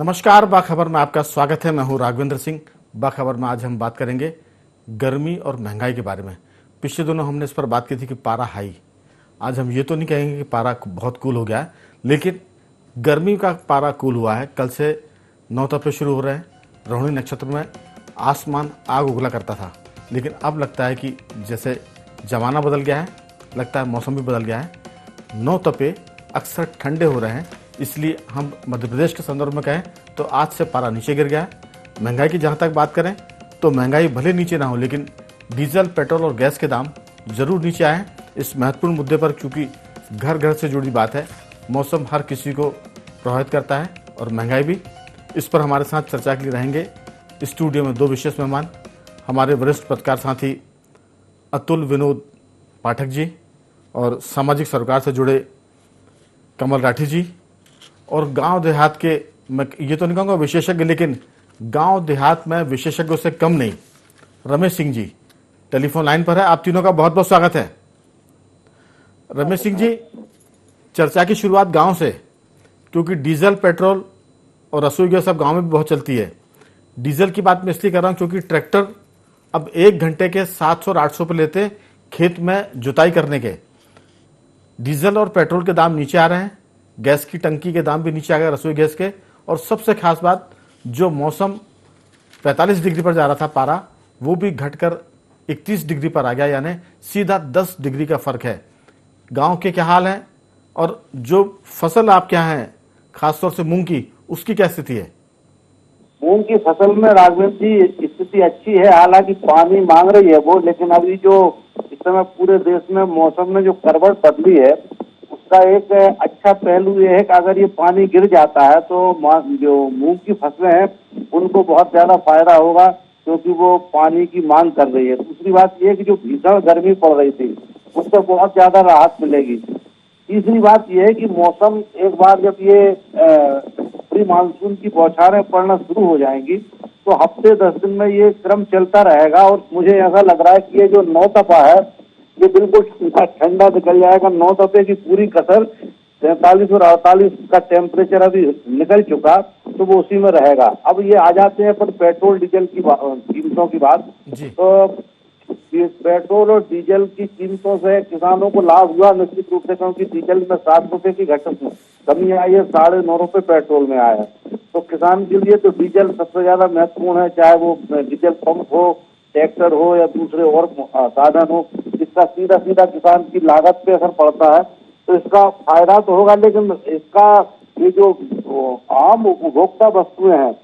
नमस्कार, बाखबर में आपका स्वागत है। मैं हूं राघवेंद्र सिंह। बाखबर में आज हम बात करेंगे गर्मी और महंगाई के बारे में। पिछले दिनों हमने इस पर बात की थी कि पारा हाई। आज हम ये तो नहीं कहेंगे कि पारा बहुत कूल हो गया है, लेकिन गर्मी का पारा कूल हुआ है। कल से नौतपे शुरू हो रहे हैं। रोहिणी नक्षत्र में आसमान आग उगला करता था, लेकिन अब लगता है कि जैसे ज़माना बदल गया है, लगता है मौसम भी बदल गया है। नौतपे अक्सर ठंडे हो रहे हैं, इसलिए हम मध्य प्रदेश के संदर्भ में कहें तो आज से पारा नीचे गिर गया है। महंगाई की जहाँ तक बात करें तो महंगाई भले नीचे ना हो, लेकिन डीजल, पेट्रोल और गैस के दाम जरूर नीचे आए हैं। इस महत्वपूर्ण मुद्दे पर, क्योंकि घर घर से जुड़ी बात है, मौसम हर किसी को प्रभावित करता है और महंगाई भी। इस पर हमारे साथ चर्चा के लिए रहेंगे स्टूडियो में दो विशेष मेहमान, हमारे वरिष्ठ पत्रकार साथी अतुल विनोद पाठक जी और सामाजिक सरोकार से जुड़े कमल राठी जी, और गांव देहात के, मैं ये तो नहीं कहूँगा विशेषज्ञ, लेकिन गांव देहात में विशेषज्ञों से कम नहीं, रमेश सिंह जी टेलीफोन लाइन पर है। आप तीनों का बहुत बहुत स्वागत है। रमेश सिंह जी, चर्चा की शुरुआत गांव से, क्योंकि डीजल, पेट्रोल और रसोई गैस अब गांव में भी बहुत चलती है। डीजल की बात मैं इसलिए कर रहा हूँ क्योंकि ट्रैक्टर अब 1 घंटे के 700 और 800 पे लेते खेत में जुताई करने के। डीजल और पेट्रोल के दाम नीचे आ रहे हैं, गैस की टंकी के दाम भी नीचे आ गए, रसोई गैस के। और सबसे खास बात, जो मौसम 45 डिग्री पर जा रहा था पारा, वो भी घटकर 31 डिग्री पर आ गया, यानी सीधा 10 डिग्री का फर्क है। गांव के क्या हाल है, और जो फसल आपके यहाँ है खासतौर से मूंग की, उसकी क्या स्थिति है? मूंग की फसल में राघवेंद्र जी स्थिति अच्छी है, हालांकि पानी मांग रही है वो, लेकिन अभी जो इस समय पूरे देश में मौसम में जो करवट बदली है, उसका एक अच्छा पहलू ये है कि अगर ये पानी गिर जाता है तो जो मूंग की फसलें हैं उनको बहुत ज्यादा फायदा होगा, क्योंकि वो पानी की मांग कर रही है। दूसरी बात ये है कि जो भीषण गर्मी पड़ रही थी उससे बहुत ज्यादा राहत मिलेगी। तीसरी बात यह है कि मौसम एक बार जब ये प्री मानसून की बौछारें पड़ना शुरू हो जाएंगी तो हफ्ते 10 दिन में ये क्रम चलता रहेगा, और मुझे ऐसा लग रहा है कि ये जो नौतपा है ये बिल्कुल ठंडा निकल जाएगा। नौतपे की पूरी कसर 43 और 48 का टेम्परेचर अभी निकल चुका, तो वो उसी में रहेगा। अब ये आ जाते हैं पर पेट्रोल डीजल की कीमतों की बात। तो पेट्रोल और डीजल की कीमतों से किसानों को लाभ हुआ निश्चित रूप से, क्योंकि डीजल में 7 रुपए की कमी आई है, 9.5 रुपए पेट्रोल में आया है। तो किसान के लिए तो डीजल सबसे ज्यादा महत्वपूर्ण है, चाहे वो डीजल पंप हो, ट्रैक्टर हो या दूसरे और साधन हो, इसका सीधा सीधा किसान की लागत पे असर पड़ता है। तो इसका फायदा तो होगा, लेकिन इसका ये जो आम उपभोक्ता वस्तुएं हैं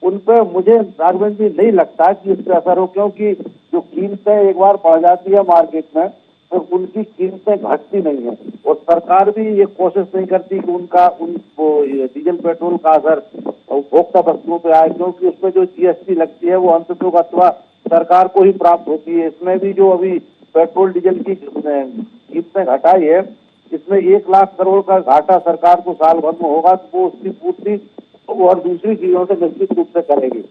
उन पे मुझे राघवेंद्र जी नहीं लगता कि इससे असर हो, क्योंकि जो कीमतें एक बार बढ़ जाती है मार्केट में तो उनकी कीमतें घटती नहीं है, और सरकार भी ये कोशिश नहीं करती कि डीजल पेट्रोल का असर उपभोक्ता वस्तुओं पे आए, क्योंकि उसमें जो जीएसटी लगती है वो अंततः अथवा सरकार को ही प्राप्त होती है। इसमें भी जो अभी पेट्रोल डीजल की कीमतें घटाई है, इसमें 1 लाख करोड़ का घाटा सरकार को साल भर में होगा, तो वो उसकी पूर्ति और दूसरी चीजों से निश्चित रूप से करेगी।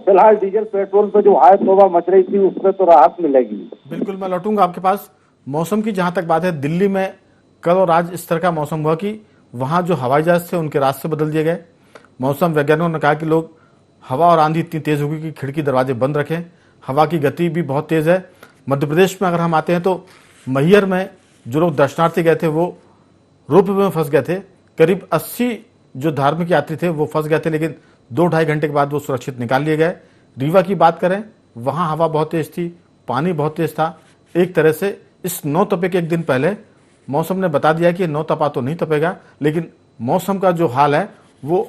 फिलहाल डीजल पेट्रोल पे जो हाय तौबा मच रही थी उसमें तो राहत मिलेगी। बिल्कुल, मैं लौटूंगा आपके पास। मौसम की जहां तक बात है, दिल्ली में कल और आज इस तरह का मौसम हुआ कि वहां जो हवाई जहाज थे उनके रास्ते बदल दिए गए। मौसम वैज्ञानिकों ने कहा कि लोग हवा और आंधी इतनी तेज होगी कि खिड़की दरवाजे बंद रखें। हवा की गति भी बहुत तेज है। मध्य प्रदेश में अगर हम आते हैं तो मैहर में जो लोग दर्शनार्थी गए थे वो रोपवे में फंस गए थे। करीब 80 जो धार्मिक यात्री थे वो फंस गए थे, लेकिन 2-2.5 घंटे के बाद वो सुरक्षित निकाल लिए गए। रीवा की बात करें, वहां हवा बहुत तेज थी, पानी बहुत तेज था। एक तरह से इस नौतपे के 1 दिन पहले मौसम ने बता दिया कि नौतपा तो नहीं तपेगा, लेकिन मौसम का जो हाल है वो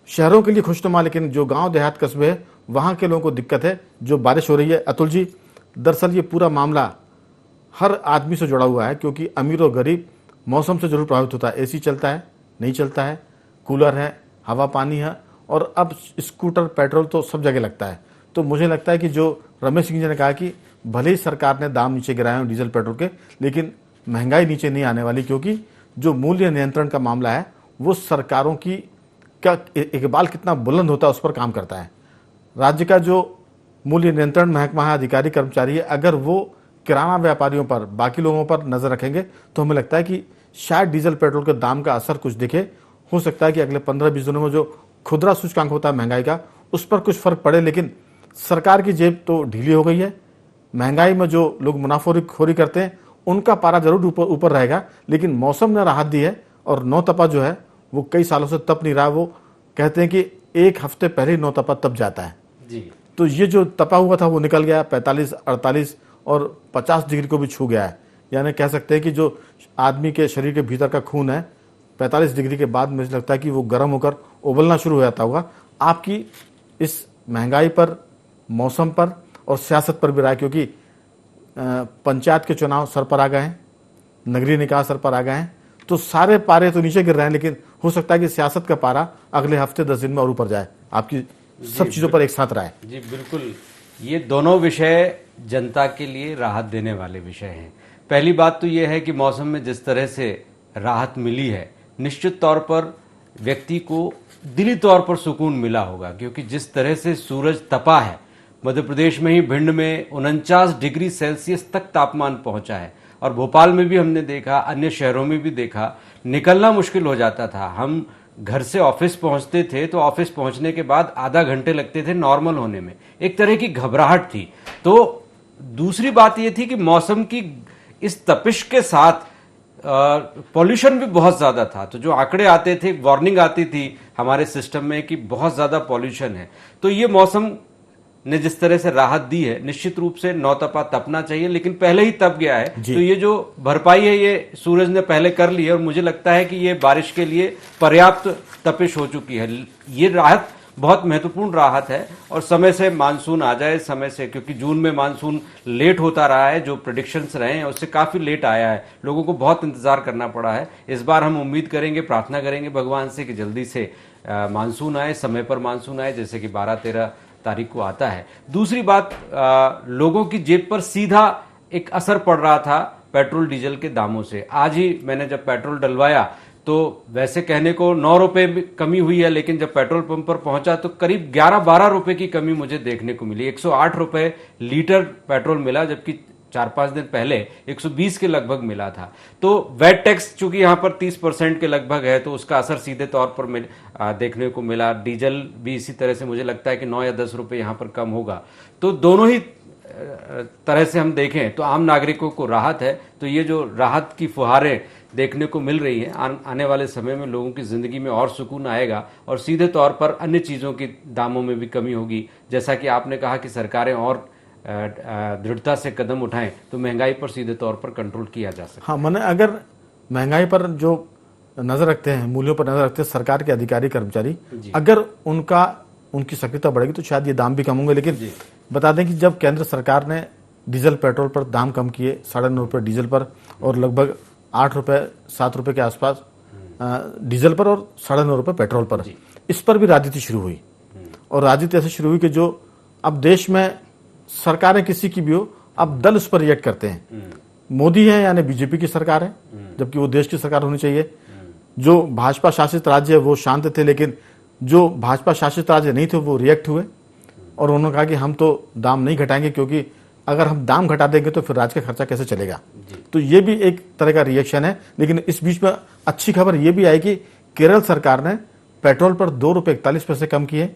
शहरों के लिए खुशनुमा, लेकिन जो गांव देहात कस्बे है वहां के लोगों को दिक्कत है जो बारिश हो रही है। अतुल जी, दरअसल ये पूरा मामला हर आदमी से जुड़ा हुआ है, क्योंकि अमीर और गरीब मौसम से जरूर प्रभावित होता है। एसी चलता है, नहीं चलता है, कूलर है, हवा पानी है, और अब स्कूटर, पेट्रोल तो सब जगह लगता है। तो मुझे लगता है कि जो रमेश सिंह जी ने कहा कि भले ही सरकार ने दाम नीचे गिराए हैं डीजल पेट्रोल के, लेकिन महंगाई नीचे नहीं आने वाली, क्योंकि जो मूल्य नियंत्रण का मामला है वो सरकारों की का इकबाल कितना बुलंद होता है उस पर काम करता है। राज्य का जो मूल्य नियंत्रण महकमा है, अधिकारी कर्मचारी है, अगर वो किराना व्यापारियों पर, बाकी लोगों पर नजर रखेंगे तो हमें लगता है कि शायद डीजल पेट्रोल के दाम का असर कुछ दिखे। हो सकता है कि अगले 15-20 दिनों में जो खुदरा सूचकांक होता है महंगाई का, उस पर कुछ फर्क पड़े, लेकिन सरकार की जेब तो ढीली हो गई है। महंगाई में जो लोग मुनाफाखोरी करते हैं उनका पारा जरूर ऊपर ऊपर रहेगा, लेकिन मौसम ने राहत दी है और नौतपा जो है वो कई सालों से तप नहीं रहा। वो कहते हैं कि एक हफ्ते पहले ही नौतपा तप जाता है जी। तो ये जो तपा हुआ था वो निकल गया, 45, 48 और 50 डिग्री को भी छू गया है। यानी कह सकते हैं कि जो आदमी के शरीर के भीतर का खून है 45 डिग्री के बाद मुझे लगता है कि वो गर्म होकर उबलना शुरू हो जाता होगा। आपकी इस महंगाई पर, मौसम पर और सियासत पर भी राय, क्योंकि पंचायत के चुनाव सर पर आ गए हैं, नगरीय निकाय सर पर आ गए हैं, तो सारे पारे तो नीचे गिर रहे हैं, लेकिन हो सकता है कि सियासत का पारा अगले हफ्ते 10 दिन में और ऊपर जाए। आपकी सब चीजों पर एक साथ राय। जी बिल्कुल, ये दोनों विषय जनता के लिए राहत देने वाले विषय हैं। पहली बात तो ये है कि मौसम में जिस तरह से राहत मिली है, निश्चित तौर पर व्यक्ति को दिली तौर पर सुकून मिला होगा, क्योंकि जिस तरह से सूरज तपा है, मध्य प्रदेश में ही भिंड में 49 डिग्री सेल्सियस तक तापमान पहुंचा है और भोपाल में भी हमने देखा, अन्य शहरों में भी देखा, निकलना मुश्किल हो जाता था। हम घर से ऑफिस पहुंचते थे तो ऑफिस पहुंचने के बाद आधा घंटे लगते थे नॉर्मल होने में, एक तरह की घबराहट थी। तो दूसरी बात यह थी कि मौसम की इस तपिश के साथ पॉल्यूशन भी बहुत ज्यादा था। तो जो आंकड़े आते थे, वार्निंग आती थी हमारे सिस्टम में कि बहुत ज्यादा पॉल्यूशन है। तो ये मौसम ने जिस तरह से राहत दी है, निश्चित रूप से नौतपा तपना चाहिए, लेकिन पहले ही तप गया है। तो ये जो भरपाई है ये सूरज ने पहले कर ली है और मुझे लगता है कि ये बारिश के लिए पर्याप्त तपिश हो चुकी है। ये राहत बहुत महत्वपूर्ण राहत है और समय से मानसून आ जाए, समय से, क्योंकि जून में मानसून लेट होता रहा है, जो प्रेडिक्शंस रहे हैं उससे काफी लेट आया है, लोगों को बहुत इंतजार करना पड़ा है। इस बार हम उम्मीद करेंगे, प्रार्थना करेंगे भगवान से कि जल्दी से मानसून आए, समय पर मानसून आए, जैसे कि 12-13 तारीख को आता है। दूसरी बात, लोगों की जेब पर सीधा एक असर पड़ रहा था पेट्रोल डीजल के दामों से। आज ही मैंने जब पेट्रोल डलवाया तो वैसे कहने को 9 रुपए कमी हुई है, लेकिन जब पेट्रोल पंप पर पहुंचा तो करीब 11-12 रुपए की कमी मुझे देखने को मिली। 108 रुपए लीटर पेट्रोल मिला, जबकि 4-5 दिन पहले 120 के लगभग मिला था। तो वैट टैक्स चूंकि यहां पर 30% के लगभग है, तो उसका असर सीधे तौर पर देखने को मिला। डीजल भी इसी तरह से मुझे लगता है कि 9 या 10 रुपए यहां पर कम होगा। तो दोनों ही तरह से हम देखें तो आम नागरिकों को राहत है। तो ये जो राहत की फुहारें देखने को मिल रही है, आने वाले समय में लोगों की जिंदगी में और सुकून आएगा और सीधे तौर पर अन्य चीजों की दामों में भी कमी होगी। जैसा कि आपने कहा कि सरकारें और दृढ़ता से कदम उठाएं तो महंगाई पर सीधे तौर पर कंट्रोल किया जा सकता है। हाँ, मैंने अगर महंगाई पर जो नजर रखते हैं, मूल्यों पर नजर रखते हैं सरकार के अधिकारी कर्मचारी, अगर उनकी सक्रियता बढ़ेगी तो शायद ये दाम भी कम होंगे। लेकिन बता दें कि जब केंद्र सरकार ने डीजल पेट्रोल पर दाम कम किए, 9.5 रुपये डीजल पर और लगभग 8 रुपये 7 रुपये के आसपास डीजल पर और 9.5 रुपये पेट्रोल पर, इस पर भी राजनीति शुरू हुई। और राजनीति ऐसे शुरू हुई कि जो अब देश में सरकारें किसी की भी हो, अब दल उस पर रिएक्ट करते हैं। मोदी है यानी बीजेपी की सरकार है, जबकि वो देश की सरकार होनी चाहिए। जो भाजपा शासित राज्य है वो शांत थे, लेकिन जो भाजपा शासित राज्य नहीं थे वो रिएक्ट हुए और उन्होंने कहा कि हम तो दाम नहीं घटाएंगे, क्योंकि अगर हम दाम घटा देंगे तो फिर राज्य का खर्चा कैसे चलेगा। तो ये भी एक तरह का रिएक्शन है। लेकिन इस बीच में अच्छी खबर ये भी आई कि केरल सरकार ने पेट्रोल पर 2 रुपये 41 पैसे कम किए,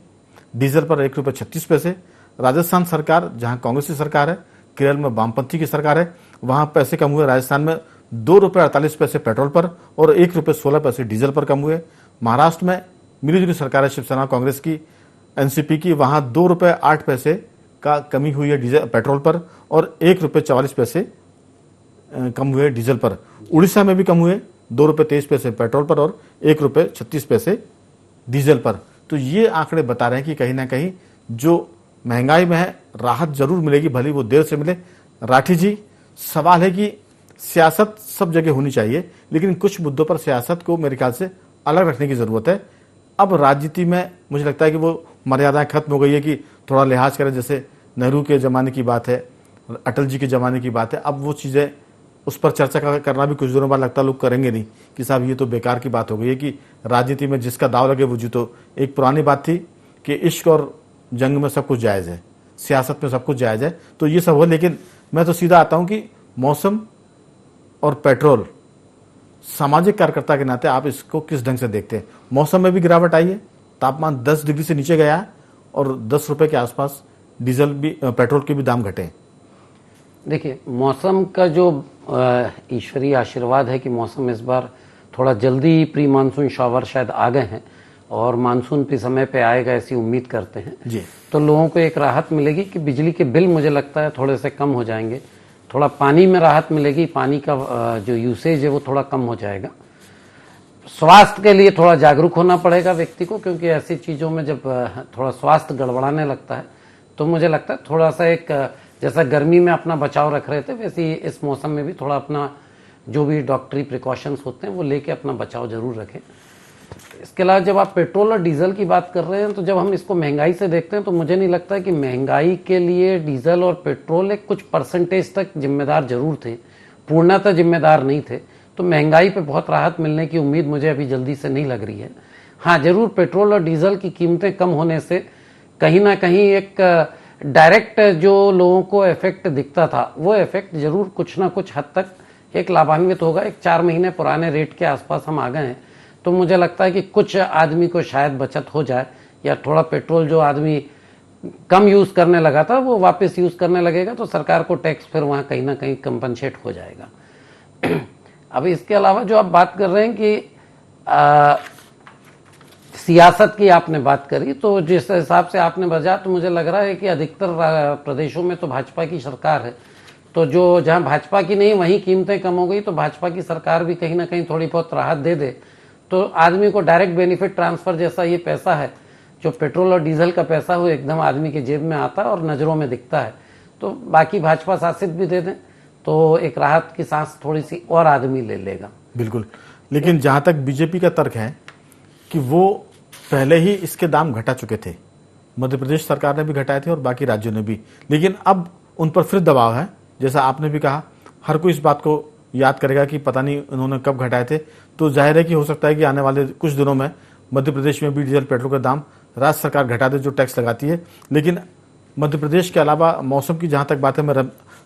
डीजल पर 1 रुपये 36 पैसे। राजस्थान सरकार, जहां कांग्रेस की सरकार है, केरल में वामपंथी की सरकार है, वहां पैसे कम हुए। राजस्थान में 2 रुपये 48 पैसे पेट्रोल पर और 1 रुपये 16 पैसे डीजल पर कम हुए। महाराष्ट्र में मिलीजुली सरकार है, शिवसेना कांग्रेस की, एनसीपी की, वहां 2 रुपये 8 पैसे का कमी हुई है डीजल पेट्रोल पर और 1 रुपये 44 पैसे कम हुए डीजल पर। उड़ीसा में भी कम हुए, 2 रुपये 23 पैसे पेट्रोल पर और 1 रुपये 36 पैसे डीजल पर। तो ये आंकड़े बता रहे हैं कि कहीं ना कहीं जो महंगाई में है राहत जरूर मिलेगी, भले वो देर से मिले। राठी जी, सवाल है कि सियासत सब जगह होनी चाहिए, लेकिन कुछ मुद्दों पर सियासत को मेरे ख्याल से अलग रखने की जरूरत है। अब राजनीति में मुझे लगता है कि वो मर्यादाएं खत्म हो गई है कि थोड़ा लिहाज करें। जैसे नेहरू के ज़माने की बात है, अटल जी के ज़माने की बात है, अब वो चीज़ें उस पर चर्चा करना भी कुछ दिनों बाद लगता है लोग करेंगे नहीं कि साहब ये तो बेकार की बात हो गई है कि राजनीति में जिसका दाव लगे वो जीतो। एक पुरानी बात थी कि इश्क और जंग में सब कुछ जायज़ है, सियासत में सब कुछ जायज़ है, तो ये सब हो। लेकिन मैं तो सीधा आता हूँ कि मौसम और पेट्रोल, सामाजिक कार्यकर्ता के नाते आप इसको किस ढंग से देखते हैं? मौसम में भी गिरावट आई है तापमान 10 डिग्री से नीचे गया है और 10 रुपए के आसपास डीजल भी, पेट्रोल के भी दाम घटे हैं। देखिए, मौसम का जो ईश्वरीय आशीर्वाद है कि मौसम इस बार थोड़ा जल्दी प्री मानसून शॉवर शायद आ गए हैं और मानसून भी समय पे आएगा ऐसी उम्मीद करते हैं जी। तो लोगों को एक राहत मिलेगी कि बिजली के बिल मुझे लगता है थोड़े से कम हो जाएंगे, थोड़ा पानी में राहत मिलेगी, पानी का जो यूसेज है वो थोड़ा कम हो जाएगा। स्वास्थ्य के लिए थोड़ा जागरूक होना पड़ेगा व्यक्ति को, क्योंकि ऐसी चीज़ों में जब थोड़ा स्वास्थ्य गड़बड़ाने लगता है तो मुझे लगता है थोड़ा सा एक जैसा गर्मी में अपना बचाव रख रहे थे वैसे ही इस मौसम में भी थोड़ा अपना जो भी डॉक्टरी प्रिकॉशंस होते हैं वो लेके अपना बचाव जरूर रखें। इसके अलावा जब आप पेट्रोल और डीजल की बात कर रहे हैं तो जब हम इसको महंगाई से देखते हैं तो मुझे नहीं लगता है कि महंगाई के लिए डीजल और पेट्रोल एक कुछ परसेंटेज तक जिम्मेदार जरूर थे, पूर्णतः जिम्मेदार नहीं थे। तो महंगाई पे बहुत राहत मिलने की उम्मीद मुझे अभी जल्दी से नहीं लग रही है। हाँ, जरूर पेट्रोल और डीजल की कीमतें कम होने से कहीं ना कहीं एक डायरेक्ट जो लोगों को इफेक्ट दिखता था वो इफेक्ट जरूर कुछ ना कुछ हद तक एक लाभान्वित होगा। एक 4 महीने पुराने रेट के आसपास हम आ गए हैं तो मुझे लगता है कि कुछ आदमी को शायद बचत हो जाए, या थोड़ा पेट्रोल जो आदमी कम यूज करने लगा था वो वापस यूज करने लगेगा तो सरकार को टैक्स फिर वहां कहीं ना कहीं कंपनसेट हो जाएगा। अब इसके अलावा जो आप बात कर रहे हैं कि सियासत की आपने बात करी, तो जिस हिसाब से आपने बजा तो मुझे लग रहा है कि अधिकतर प्रदेशों में तो भाजपा की सरकार है, तो जो जहां भाजपा की नहीं वहीं कीमतें कम हो गई तो भाजपा की सरकार भी कहीं ना कहीं थोड़ी बहुत राहत दे दे तो आदमी को डायरेक्ट बेनिफिट ट्रांसफर जैसा ये पैसा है जो पेट्रोल और डीजल का पैसा हो एकदम आदमी के जेब में आता है और नजरों में दिखता है, तो बाकी भाजपा शासित भी दे दें तो एक राहत की सांस थोड़ी सी और आदमी ले लेगा। बिल्कुल, लेकिन जहां तक बीजेपी का तर्क है कि वो पहले ही इसके दाम घटा चुके थे, मध्य प्रदेश सरकार ने भी घटाए थे और बाकी राज्यों ने भी, लेकिन अब उन पर फिर दबाव है। जैसा आपने भी कहा, हर कोई इस बात को याद करेगा कि पता नहीं उन्होंने कब घटाए थे, तो जाहिर है कि हो सकता है कि आने वाले कुछ दिनों में मध्य प्रदेश में भी डीजल पेट्रोल का दाम राज्य सरकार घटा दे जो टैक्स लगाती है। लेकिन मध्य प्रदेश के अलावा मौसम की जहां तक बात है, मैं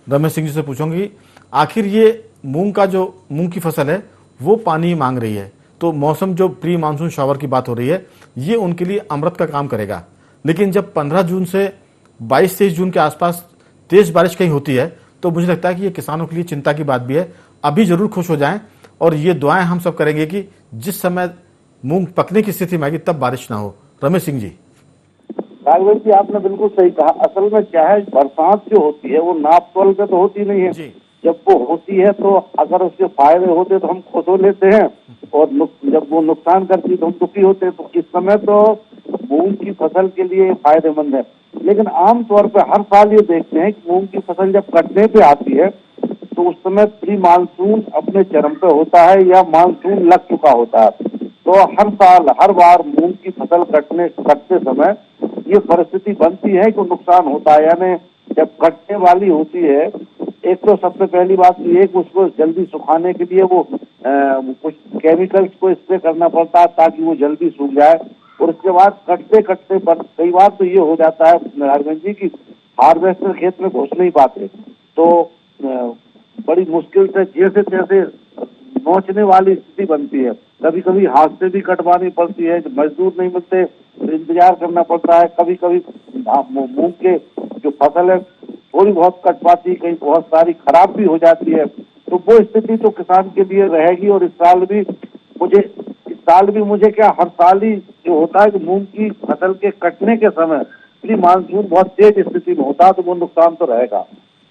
रमेश सिंह जी से पूछूंगी, आखिर ये मूंग की फसल है वो पानी मांग रही है, तो मौसम जो प्री मानसून शॉवर की बात हो रही है ये उनके लिए अमृत का काम करेगा, लेकिन जब 15 जून से 22-23 जून के आसपास तेज बारिश कहीं होती है तो मुझे लगता है कि ये किसानों के लिए चिंता की बात भी है। अभी जरूर खुश हो जाएं और ये दुआएं हम सब करेंगे कि जिस समय मूंग पकने की स्थिति में आएगी तब बारिश ना हो। रमेश सिंह जी। राघवेंद्र जी, आपने बिल्कुल सही कहा। असल में क्या है, बरसात जो होती है वो नाप तोल पे तो होती नहीं है जी। जब वो होती है तो अगर उसके फायदे होते तो हम खुश हो लेते हैं और जब वो नुकसान करती है तो हम दुखी होते हैं। तो इस समय तो मूंग की फसल के लिए फायदेमंद है, लेकिन आमतौर पर हर साल ये देखते हैं कि मूंग की फसल जब कटने पे आती है तो उस समय प्री मानसून अपने चरम पे होता है या मानसून लग चुका होता है। तो हर साल हर बार मूंग की फसल कटते समय ये परिस्थिति बनती है कि नुकसान होता है। यानी जब कटने वाली होती है, एक तो सबसे पहली बात ये कि उसको जल्दी सुखाने के लिए वो कुछ केमिकल्स को स्प्रे करना पड़ता है ताकि वो जल्दी सूख जाए, और उसके बाद कटते कटते पर कई बार तो ये हो जाता है राघवेंद्र जी की हार्वेस्टर खेत में घुस नहीं पाते, तो बड़ी मुश्किल से जैसे तैसे नोचने वाली स्थिति बनती है। कभी कभी हाथ से भी कटवानी पड़ती है, मजदूर नहीं मिलते तो इंतजार करना पड़ता है। कभी कभी मूंग के जो फसल है थोड़ी बहुत कट पाती, कहीं बहुत सारी खराब भी हो जाती है। तो वो स्थिति तो किसान के लिए रहेगी। और इस साल भी मुझे क्या हर साल ही जो होता है कि मूंग की फसल के कटने के समय प्री मानसून बहुत तेज स्थिति में होता है तो वो नुकसान तो रहेगा,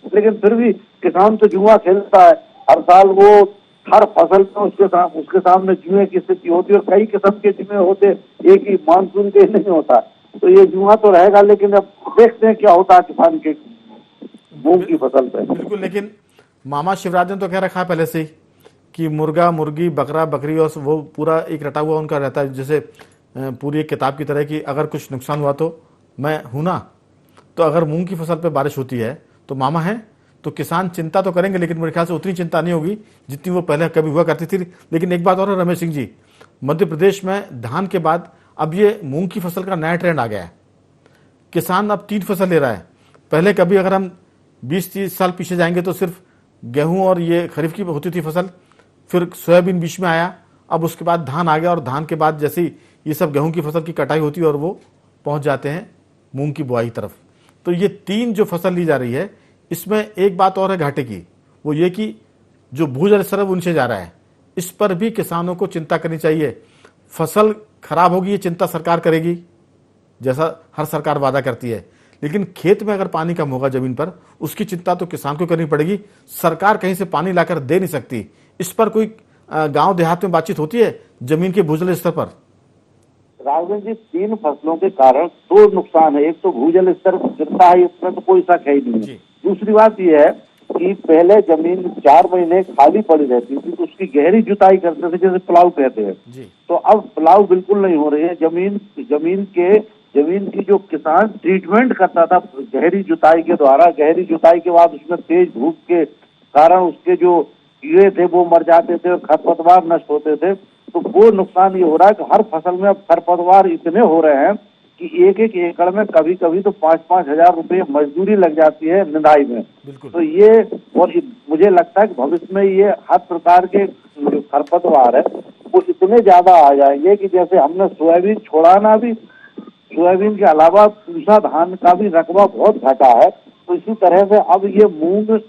लेकिन फिर भी किसान तो जुआ खेलता है हर साल। वो हर फसल में उसके सामने जुए की स्थिति होती है और कई किस्म के जुए होते, एक ही मानसून के नहीं होता, तो ये जुआ तो रहेगा। लेकिन अब देखते हैं क्या होता है किसान के मूंग की फसल पे। बिल्कुल, लेकिन मामा शिवराज ने तो कह रखा है पहले से ही कि मुर्गा मुर्गी बकरा बकरी और वो पूरा एक रटा हुआ उनका रहता है, जैसे पूरी एक किताब की तरह कि अगर कुछ नुकसान हुआ तो मैं हूं ना। तो अगर मूंग की फसल पे बारिश होती है तो मामा है तो किसान चिंता तो करेंगे, लेकिन मेरे ख्याल से उतनी चिंता नहीं होगी जितनी वो पहले कभी हुआ करती थी। लेकिन एक बात और है रमेश सिंह जी, मध्य प्रदेश में धान के बाद अब ये मूंग की फसल का नया ट्रेंड आ गया है। किसान अब 3 फसल ले रहा है। पहले कभी अगर हम 20-30 साल पीछे जाएंगे तो सिर्फ गेहूं और ये खरीफ की होती थी फसल, फिर सोयाबीन बीच में आया, अब उसके बाद धान आ गया और धान के बाद जैसे ये सब गेहूं की फसल की कटाई होती है और वो पहुंच जाते हैं मूंग की बुआई तरफ। तो ये 3 जो फसल ली जा रही है, इसमें एक बात और है घाटे की, वो ये कि जो भूजल स्तर है वो नीचे जा रहा है। इस पर भी किसानों को चिंता करनी चाहिए। फसल खराब होगी ये चिंता सरकार करेगी, जैसा हर सरकार वादा करती है, लेकिन खेत में अगर पानी कम होगा जमीन पर, उसकी चिंता तो किसान को करनी पड़ेगी। सरकार कहीं से पानी लाकर दे नहीं सकती। इस पर कोई गांव देहात में बातचीत होती है जमीन के भूजल स्तर पर? राघवेंद्र जी, 3 फसलों के कारण 2 नुकसान है। एक तो भूजल स्तर गिरता है, इसमें तो कोई शक है ही नहीं है। दूसरी बात यह है कि पहले जमीन 4 महीने खाली पड़ी रहती थी तो उसकी गहरी जुताई करते थे, जैसे प्लाव कहते हैं। तो अब प्लाव बिल्कुल नहीं हो रही है। जमीन की जो किसान ट्रीटमेंट करता था गहरी जुताई के द्वारा, गहरी जुताई के बाद उसमें तेज धूप के कारण उसके जो कीड़े थे वो मर जाते थे और खरपतवार नष्ट होते थे। तो वो नुकसान ये हो रहा है कि हर फसल में अब खरपतवार इतने हो रहे हैं कि एक एकड़ में कभी कभी तो 5-5 हजार रुपये मजदूरी लग जाती है निंदाई में। तो ये, और मुझे लगता है कि भविष्य में ये हर प्रकार के जो खरपतवार है वो इतने ज्यादा आ जाएंगे कि जैसे हमने सोयाबीन छोड़ा ना, अभी सोयाबीन के अलावा पूसा धान का भी रकबा बहुत घटा है। तो इसी तरह से अब ये मूंग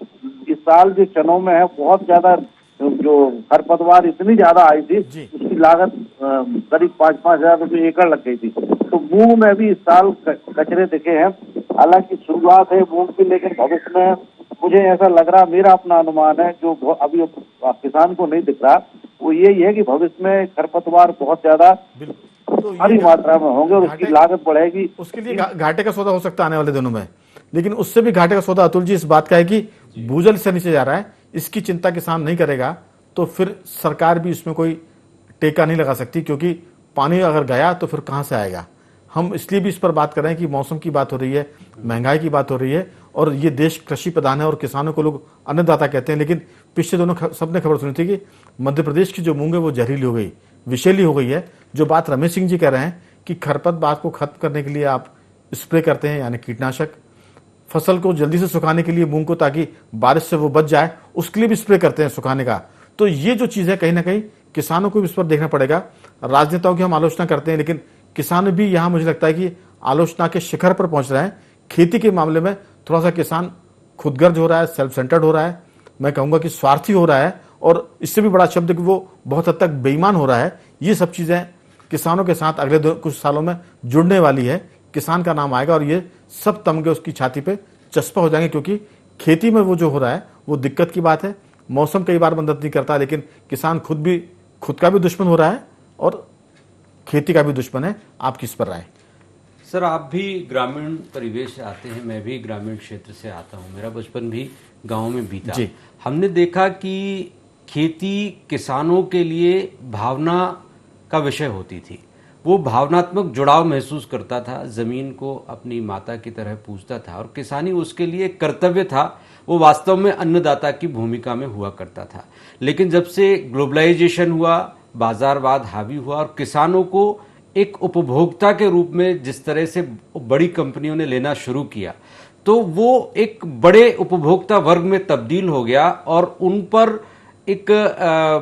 इस साल जो चनों में है बहुत ज्यादा जो खरपतवार इतनी ज्यादा आई थी, उसकी लागत करीब 5-5 हजार रुपये एकड़ लग गई थी। तो मूंग में भी इस साल कचरे दिखे हैं। हालांकि शुरुआत है मूंग की, लेकिन भविष्य में मुझे ऐसा लग रहा, मेरा अपना अनुमान है जो अभी किसान को नहीं दिख रहा, वो यही है कि भविष्य में खरपतवार बहुत ज्यादा भारी मात्रा में होंगे और उसकी लागत बढ़ेगी। उसके लिए घाटे का सौदा हो सकता है आने वाले दिनों में। लेकिन उससे भी घाटे का सौदा अतुल जी इस बात का है कि भूजल से नीचे जा रहा है, इसकी चिंता किसान नहीं करेगा तो फिर सरकार भी इसमें कोई टेका नहीं लगा सकती, क्योंकि पानी अगर गया तो फिर कहां से आएगा। हम इसलिए भी इस पर बात कर रहे हैं कि मौसम की बात हो रही है, महंगाई की बात हो रही है, और ये देश कृषि प्रधान है और किसानों को लोग अन्नदाता कहते हैं। लेकिन पिछले दोनों सबने खबर सुनी थी कि मध्य प्रदेश की जो मूंग है वो जहरीली हो गई, विषैली हो गई है। जो बात रमेश सिंह जी कह रहे हैं कि खरपतवार को खत्म करने के लिए आप स्प्रे करते हैं, यानी कीटनाशक, फसल को जल्दी से सुखाने के लिए मूंग को, ताकि बारिश से वो बच जाए, उसके लिए भी स्प्रे करते हैं सुखाने का। तो ये जो चीज है कहीं ना कहीं किसानों को भी इस पर देखना पड़ेगा। राजनेताओं की हम आलोचना करते हैं, लेकिन किसान भी यहां मुझे लगता है कि आलोचना के शिखर पर पहुंच रहे हैं। खेती के मामले में थोड़ा सा किसान खुदगर्ज हो रहा है, सेल्फ सेंटर्ड हो रहा है, मैं कहूंगा कि स्वार्थी हो रहा है, और इससे भी बड़ा शब्द कि वो बहुत हद तक बेईमान हो रहा है। ये सब चीजें किसानों के साथ अगले कुछ सालों में जुड़ने वाली है। किसान का नाम आएगा और ये सब तमगे उसकी छाती पे चस्पा हो जाएंगे, क्योंकि खेती में वो जो हो रहा है वो दिक्कत की बात है। मौसम कई बार मदद नहीं करता, लेकिन किसान खुद का भी दुश्मन हो रहा है और खेती का भी दुश्मन है। आप किस पर राय? सर, आप भी ग्रामीण परिवेश से आते हैं, मैं भी ग्रामीण क्षेत्र से आता हूं, मेरा बचपन भी गांव में बीता। हमने देखा कि खेती किसानों के लिए भावना का विषय होती थी। वो भावनात्मक जुड़ाव महसूस करता था, जमीन को अपनी माता की तरह पूजता था, और किसानी उसके लिए कर्तव्य था। वो वास्तव में अन्नदाता की भूमिका में हुआ करता था। लेकिन जब से ग्लोबलाइजेशन हुआ, बाजारवाद हावी हुआ, और किसानों को एक उपभोक्ता के रूप में जिस तरह से बड़ी कंपनियों ने लेना शुरू किया, तो वो एक बड़े उपभोक्ता वर्ग में तब्दील हो गया, और उन पर एक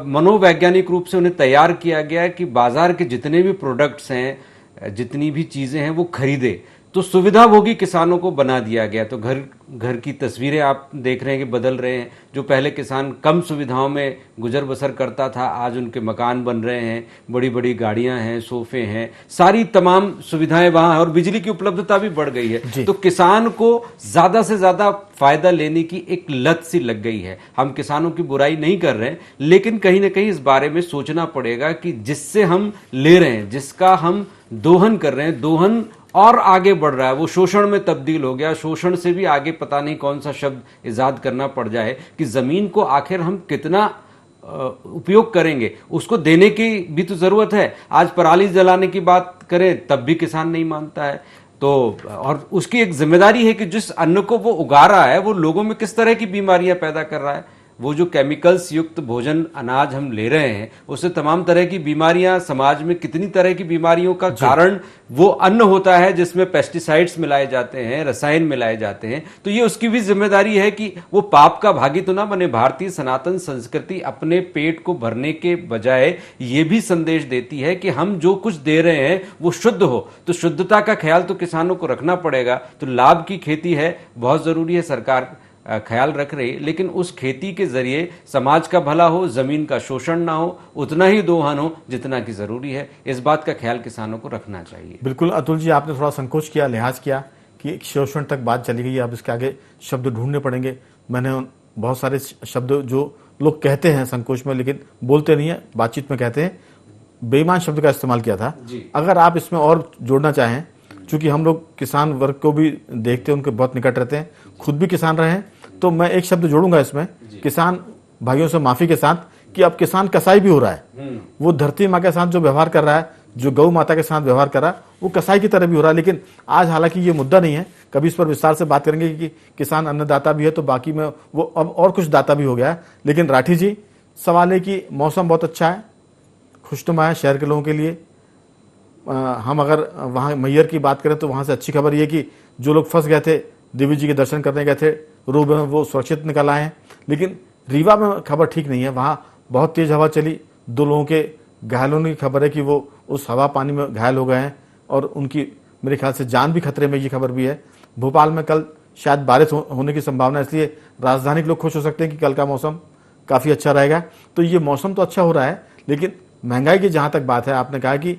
मनोवैज्ञानिक रूप से उन्हें तैयार किया गया कि बाजार के जितने भी प्रोडक्ट्स हैं, जितनी भी चीजें हैं, वो खरीदे। तो सुविधाभोगी किसानों को बना दिया गया। तो घर की तस्वीरें आप देख रहे हैं कि बदल रहे हैं। जो पहले किसान कम सुविधाओं में गुजर बसर करता था, आज उनके मकान बन रहे हैं, बड़ी बड़ी गाड़ियां हैं, सोफे हैं, सारी तमाम सुविधाएं वहां हैं, और बिजली की उपलब्धता भी बढ़ गई है। तो किसान को ज्यादा से ज्यादा फायदा लेने की एक लत सी लग गई है। हम किसानों की बुराई नहीं कर रहे हैं, लेकिन कहीं ना कहीं इस बारे में सोचना पड़ेगा कि जिससे हम ले रहे हैं, जिसका हम दोहन कर रहे हैं, दोहन और आगे बढ़ रहा है, वो शोषण में तब्दील हो गया। शोषण से भी आगे पता नहीं कौन सा शब्द इजाद करना पड़ जाए कि जमीन को आखिर हम कितना उपयोग करेंगे, उसको देने की भी तो जरूरत है। आज पराली जलाने की बात करें तब भी किसान नहीं मानता है। तो और उसकी एक जिम्मेदारी है कि जिस अन्न को वो उगा रहा है वो लोगों में किस तरह की बीमारियां पैदा कर रहा है, वो जो केमिकल्स युक्त भोजन अनाज हम ले रहे हैं उससे तमाम तरह की बीमारियां, समाज में कितनी तरह की बीमारियों का कारण वो अन्न होता है जिसमें पेस्टिसाइड्स मिलाए जाते हैं, रसायन मिलाए जाते हैं। तो ये उसकी भी जिम्मेदारी है कि वो पाप का भागी तो ना बने। भारतीय सनातन संस्कृति अपने पेट को भरने के बजाय ये भी संदेश देती है कि हम जो कुछ दे रहे हैं वो शुद्ध हो, तो शुद्धता का ख्याल तो किसानों को रखना पड़ेगा। तो लाभ की खेती है, बहुत जरूरी है, सरकार ख्याल रख रही है, लेकिन उस खेती के जरिए समाज का भला हो, जमीन का शोषण ना हो, उतना ही दोहन हो जितना की जरूरी है। इस बात का ख्याल किसानों को रखना चाहिए। बिल्कुल अतुल जी, आपने थोड़ा संकोच किया, लिहाज किया कि शोषण तक बात चली गई, अब इसके आगे शब्द ढूंढने पड़ेंगे। मैंने बहुत सारे शब्द जो लोग कहते हैं संकोच में लेकिन बोलते नहीं है, बातचीत में कहते हैं, बेईमान शब्द का इस्तेमाल किया था। अगर आप इसमें और जोड़ना चाहें, चूंकि हम लोग किसान वर्ग को भी देखते हैं, उनके बहुत निकट रहते हैं, खुद भी किसान रहे हैं, तो मैं एक शब्द जोड़ूंगा इसमें किसान भाइयों से माफी के साथ कि अब किसान कसाई भी हो रहा है। वो धरती माँ के साथ जो व्यवहार कर रहा है, जो गौ माता के साथ व्यवहार कर रहा है, वो कसाई की तरह भी हो रहा है। लेकिन आज हालांकि ये मुद्दा नहीं है, कभी इस पर विस्तार से बात करेंगे कि किसान अन्नदाता भी है तो बाकी में वो अब और कुछ दाता भी हो गया है। लेकिन राठी जी, सवाल है कि मौसम बहुत अच्छा है, खुशनुमा है शहर के लोगों के लिए। हम अगर वहाँ मैयर की बात करें तो वहाँ से अच्छी खबर ये कि जो लोग फंस गए थे, देवी जी के दर्शन करने गए थे रूप में, वो सुरक्षित निकल आए हैं। लेकिन रीवा में खबर ठीक नहीं है, वहाँ बहुत तेज हवा चली, 2 लोगों के घायल होने की खबर है कि वो उस हवा पानी में घायल हो गए हैं और उनकी मेरे ख्याल से जान भी खतरे में, ये खबर भी है। भोपाल में कल शायद बारिश होने की संभावना है, इसलिए राजधानी के लोग खुश हो सकते हैं कि कल का मौसम काफ़ी अच्छा रहेगा। तो ये मौसम तो अच्छा हो रहा है, लेकिन महंगाई की जहाँ तक बात है, आपने कहा कि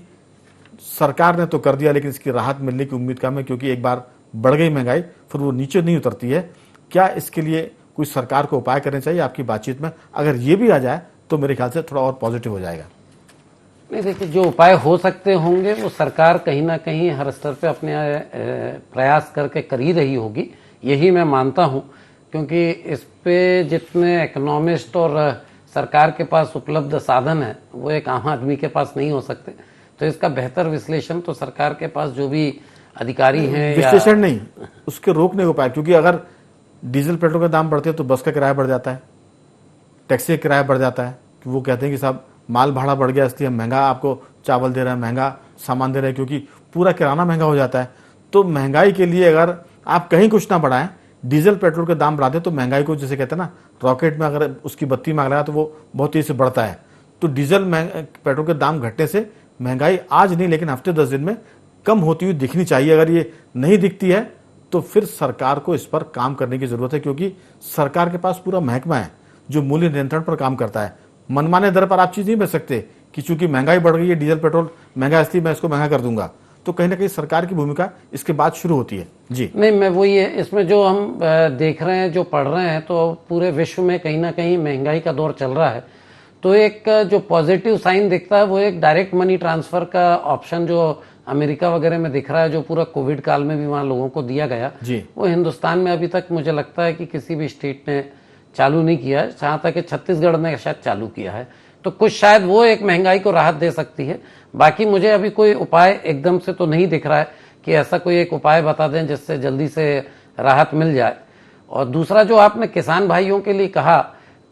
सरकार ने तो कर दिया लेकिन इसकी राहत मिलने की उम्मीद कम है, क्योंकि एक बार बढ़ गई महंगाई फिर वो नीचे नहीं उतरती है। क्या इसके लिए कोई सरकार को उपाय करने चाहिए आपकी बातचीत में? अगर ये भी आ जाए तो मेरे ख्याल से थोड़ा और पॉजिटिव हो जाएगा। नहीं, देखिए, जो उपाय हो सकते होंगे वो सरकार कहीं ना कहीं हर स्तर पे अपने प्रयास करके कर ही रही होगी, यही मैं मानता हूँ। क्योंकि इस पे जितने इकोनॉमिस्ट और सरकार के पास उपलब्ध साधन है वो एक आम आदमी के पास नहीं हो सकते। तो इसका बेहतर विश्लेषण तो सरकार के पास जो भी अधिकारी हैं, विश्लेषण नहीं, उसके रोकने को उपाय। क्योंकि अगर डीजल पेट्रोल का दाम बढ़ते हैं तो बस का किराया बढ़ जाता है, टैक्सी का किराया बढ़ जाता है। कि वो कहते हैं कि साहब माल भाड़ा बढ़ गया इसलिए हम महंगा आपको चावल दे रहे हैं, महंगा सामान दे रहे हैं, क्योंकि पूरा किराना महंगा हो जाता है। तो महंगाई के लिए अगर आप कहीं कुछ ना बढ़ाएं, डीजल पेट्रोल के दाम बढ़ाते तो महंगाई को, जैसे कहते हैं ना, रॉकेट में अगर उसकी बत्ती मांग रहा है तो वो बहुत तेजी से बढ़ता है। तो डीजल पेट्रोल के दाम घटने से महंगाई आज नहीं लेकिन हफ्ते 10 दिन में कम होती हुई दिखनी चाहिए। अगर ये नहीं दिखती है तो फिर सरकार को इस पर काम करने की जरूरत है, क्योंकि सरकार के पास पूरा महकमा है जो मूल्य नियंत्रण पर काम करता है। मनमाने दर पर आप चीज नहीं बेच सकते कि चूंकि महंगाई बढ़ गई है, डीजल पेट्रोल महंगा इसलिए मैं इसको महंगा कर दूंगा। तो कहीं ना कहीं सरकार की भूमिका इसके बाद शुरू होती है। जी नहीं, मैं वही है, इसमें जो हम देख रहे हैं, जो पढ़ रहे हैं, तो पूरे विश्व में कहीं ना कहीं महंगाई का दौर चल रहा है। तो एक जो पॉजिटिव साइन दिखता है वो एक डायरेक्ट मनी ट्रांसफर का ऑप्शन जो अमेरिका वगैरह में दिख रहा है, जो पूरा कोविड काल में भी वहाँ लोगों को दिया गया, वो हिंदुस्तान में अभी तक मुझे लगता है कि किसी भी स्टेट ने चालू नहीं किया है। जहाँ तक कि छत्तीसगढ़ ने शायद चालू किया है, तो कुछ शायद वो एक महंगाई को राहत दे सकती है। बाकी मुझे अभी कोई उपाय एकदम से तो नहीं दिख रहा है कि ऐसा कोई एक उपाय बता दें जिससे जल्दी से राहत मिल जाए। और दूसरा जो आपने किसान भाइयों के लिए कहा,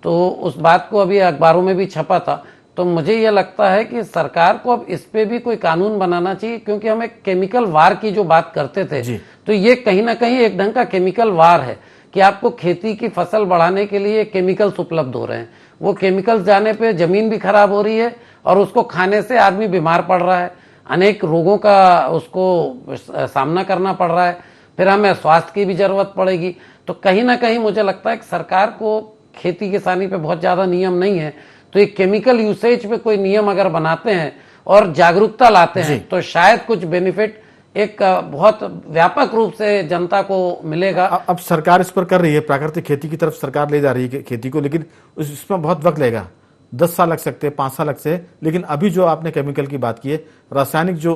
तो उस बात को अभी अखबारों में भी छपा था। तो मुझे यह लगता है कि सरकार को अब इस पे भी कोई कानून बनाना चाहिए, क्योंकि हम एक केमिकल वार की जो बात करते थे, तो ये कहीं ना कहीं एक ढंग का केमिकल वार है कि आपको खेती की फसल बढ़ाने के लिए केमिकल्स उपलब्ध हो रहे हैं। वो केमिकल्स जाने पे जमीन भी खराब हो रही है और उसको खाने से आदमी बीमार पड़ रहा है, अनेक रोगों का उसको सामना करना पड़ रहा है, फिर हमें स्वास्थ्य की भी जरूरत पड़ेगी। तो कहीं ना कहीं मुझे लगता है कि सरकार को खेती किसानी पे बहुत ज्यादा नियम नहीं है, तो एक केमिकल यूसेज पे कोई नियम अगर बनाते हैं और जागरूकता लाते हैं तो शायद कुछ बेनिफिट एक बहुत व्यापक रूप से जनता को मिलेगा। अब सरकार इस पर कर रही है, प्राकृतिक खेती की तरफ सरकार ले जा रही है खेती को, लेकिन इसमें बहुत वक्त लगेगा, 10 साल लग सकते हैं, 5 साल लग सकते हैं। लेकिन अभी जो आपने केमिकल की बात की है, रासायनिक जो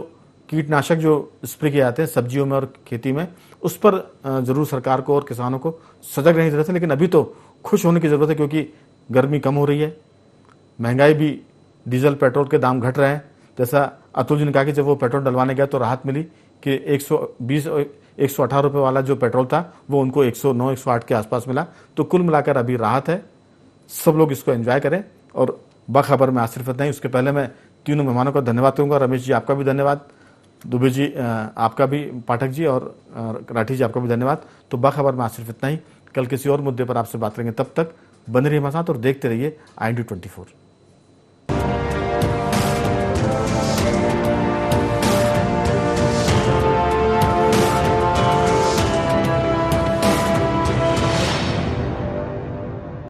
कीटनाशक जो स्प्रे किए जाते हैं सब्जियों में और खेती में, उस पर जरूर सरकार को और किसानों को सजग रहने की जरूरत है। लेकिन अभी तो खुश होने की जरूरत है, क्योंकि गर्मी कम हो रही है, महंगाई भी, डीजल पेट्रोल के दाम घट रहे हैं। जैसा अतुल जी ने कहा कि जब वो पेट्रोल डलवाने गया तो राहत मिली कि 120 और 118 रुपये वाला जो पेट्रोल था वो उनको 109 108 के आसपास मिला। तो कुल मिलाकर अभी राहत है, सब लोग इसको एंजॉय करें। और बाखबर में आज सिर्फ इतना ही। उसके पहले मैं तीनों मेहमानों का धन्यवाद करूंगा। रमेश जी आपका भी धन्यवाद, दुबे जी आपका भी, पाठक जी और राठी जी आपका भी धन्यवाद। तो बाखबर में आज सिर्फ इतना ही। कल किसी और मुद्दे पर आपसे बात करेंगे। तब तक बने रहिए हमारे साथ और देखते रहिए IND24।